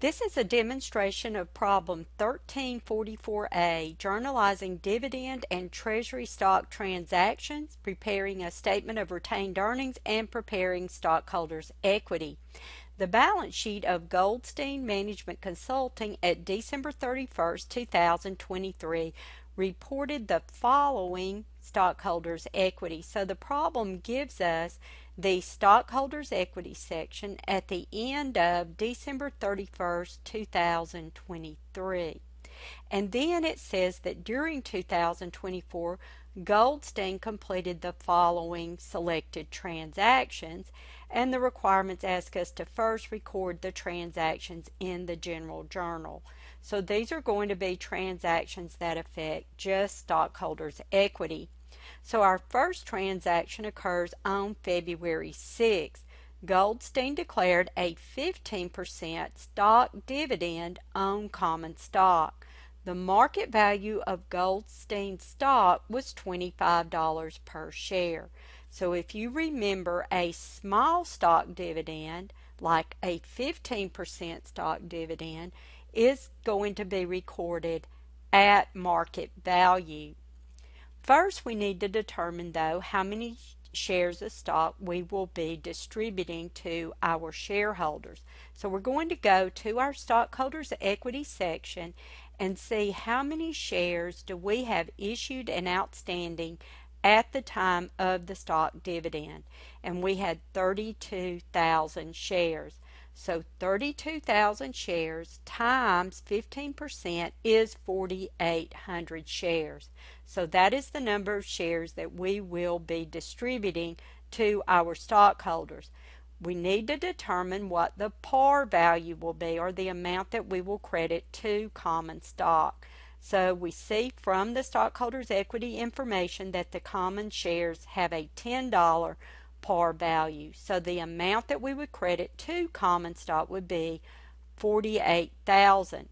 This is a demonstration of problem 1344A, journalizing dividend and treasury stock transactions, preparing a statement of retained earnings, and preparing stockholders' equity. The balance sheet of Goldstein Management Consulting at December 31st, 2023 reported the following stockholders' equity. So the problem gives us the stockholders' equity section at the end of December 31st, 2023. And then it says that during 2024, Goldstein completed the following selected transactions, and the requirements ask us to first record the transactions in the general journal. So these are going to be transactions that affect just stockholders' equity. So our first transaction occurs on February 6th. Goldstein declared a 15% stock dividend on common stock. The market value of Goldstein stock was $25 per share. So if you remember, a small stock dividend, like a 15% stock dividend, is going to be recorded at market value. First, we need to determine, though, how many shares of stock we will be distributing to our shareholders. So we're going to go to our stockholders equity section and see how many shares do we have issued and outstanding at the time of the stock dividend. And we had 32,000 shares. So 32,000 shares times 15% is 4,800 shares. So that is the number of shares that we will be distributing to our stockholders. We need to determine what the par value will be, or the amount that we will credit to common stock. So we see from the stockholders equity information that the common shares have a $10 par value. So the amount that we would credit to common stock would be $48,000.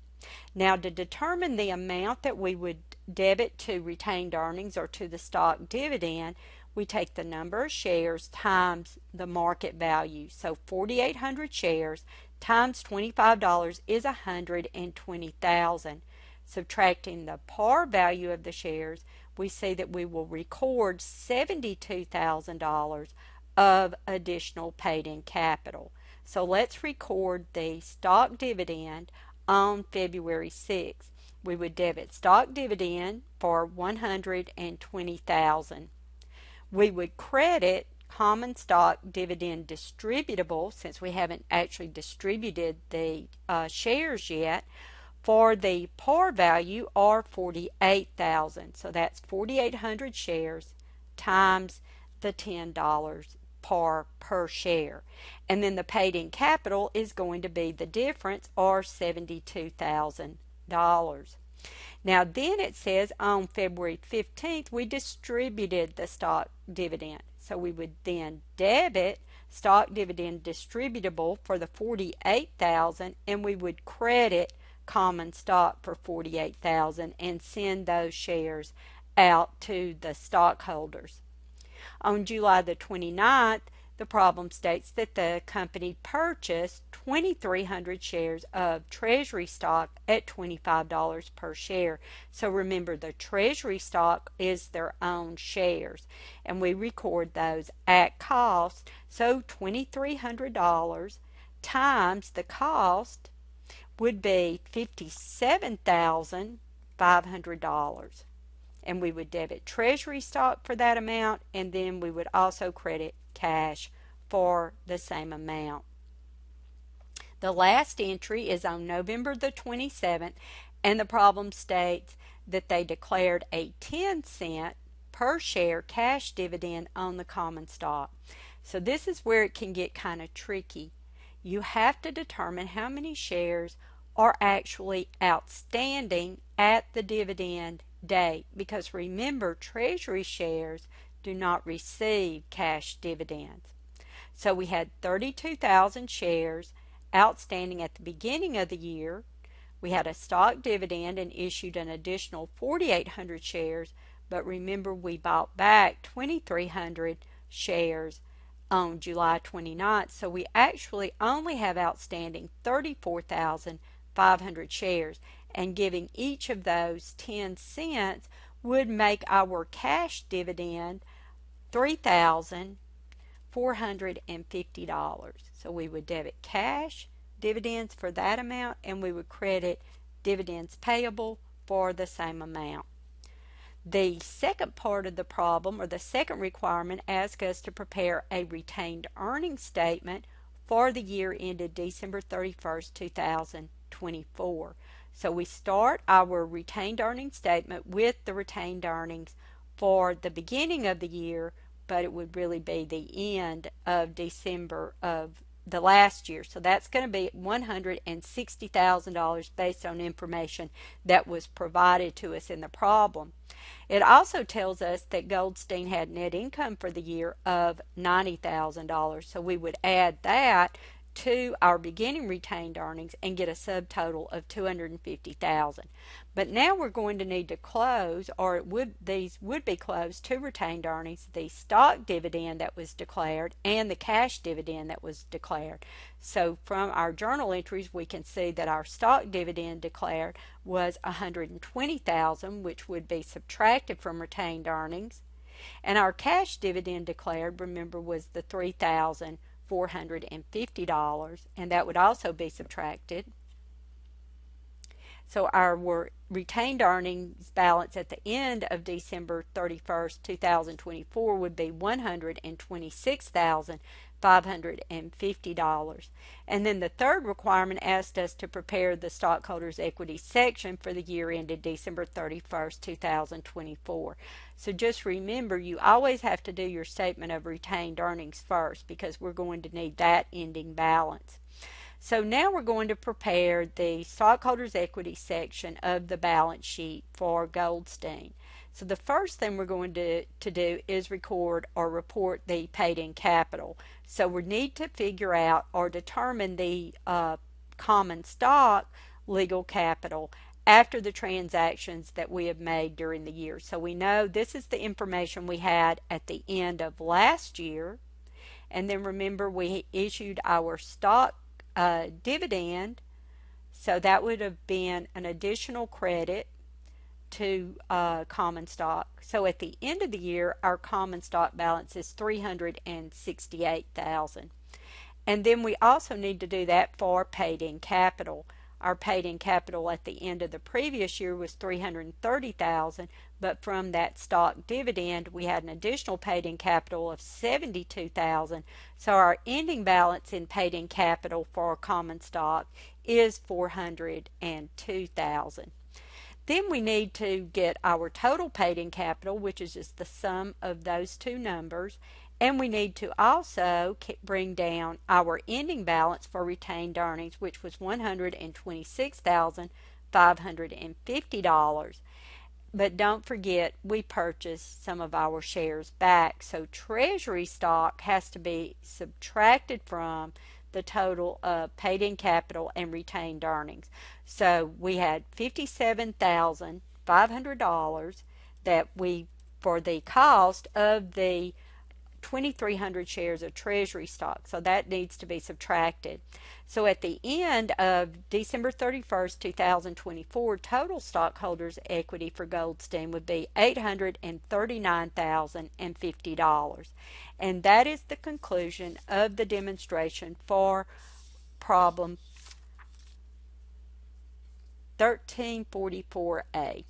Now, to determine the amount that we would debit to retained earnings or to the stock dividend, we take the number of shares times the market value. So 4,800 shares times $25 is $120,000. Subtracting the par value of the shares, we see that we will record $72,000 of additional paid-in capital. So let's record the stock dividend on February 6th. We would debit stock dividend for $120,000. We would credit common stock dividend distributable, since we haven't actually distributed the shares yet, for the par value are $48,000. So that's 4,800 shares times the $10 par per share. And then the paid-in capital is going to be the difference, or $72,000. Now then it says on February 15th we distributed the stock dividend. So we would then debit stock dividend distributable for the $48,000, and we would credit common stock for $48,000 and send those shares out to the stockholders. On July the 29th, the problem states that the company purchased 2,300 shares of treasury stock at $25 per share. So remember, the treasury stock is their own shares, and we record those at cost. So $2,300 times the cost would be $57,500. And we would debit treasury stock for that amount, and then we would also credit cash for the same amount. The last entry is on November the 27th, and the problem states that they declared a 10-cent per share cash dividend on the common stock. So this is where it can get kind of tricky. You have to determine how many shares are actually outstanding at the dividend date, because remember, treasury shares do not receive cash dividends. So we had 32,000 shares outstanding at the beginning of the year. We had a stock dividend and issued an additional 4,800 shares, but remember, we bought back 2,300 shares on July 29th, so we actually only have outstanding 34,500 shares, and giving each of those 10 cents would make our cash dividend $3,450. So we would debit cash dividends for that amount, and we would credit dividends payable for the same amount. The second part of the problem, or the second requirement, asks us to prepare a retained earnings statement for the year ended December 31st, 2024. So we start our retained earnings statement with the retained earnings for the beginning of the year, but it would really be the end of December of the last year. So that's going to be $160,000 based on information that was provided to us in the problem. It also tells us that Goldstein had net income for the year of $90,000. So we would add that to our beginning retained earnings and get a subtotal of $250,000. But now we're going to need to close, or these would be closed to retained earnings, the stock dividend that was declared and the cash dividend that was declared. So from our journal entries, we can see that our stock dividend declared was $120,000, which would be subtracted from retained earnings, and our cash dividend declared, remember, was the $3,450, and that would also be subtracted. So our retained earnings balance at the end of December 31st, 2024 would be $126,550. And then the third requirement asked us to prepare the stockholders' equity section for the year ended December 31st, 2024. So just remember, you always have to do your statement of retained earnings first, because we're going to need that ending balance. So now we're going to prepare the stockholders' equity section of the balance sheet for Goldstein. So the first thing we're going to do is record or report the paid-in capital. So we need to figure out or determine the common stock legal capital after the transactions that we have made during the year. So we know this is the information we had at the end of last year. And then remember, we issued our stock dividend, so that would have been an additional credit to common stock. So at the end of the year, our common stock balance is $368,000. And then we also need to do that for paid-in capital. Our paid-in capital at the end of the previous year was $330,000, but from that stock dividend, we had an additional paid-in capital of $72,000. So our ending balance in paid-in capital for common stock is $402,000. Then we need to get our total paid-in capital, which is just the sum of those two numbers, and we need to also bring down our ending balance for retained earnings, which was $126,550. But don't forget, we purchased some of our shares back, so treasury stock has to be subtracted from the total of paid-in capital and retained earnings. So we had $57,500 that for the cost of the 2,300 shares of treasury stock. So that needs to be subtracted. So at the end of December 31st, 2024, total stockholders' equity for Goldstein would be $839,050. And that is the conclusion of the demonstration for problem 1344A.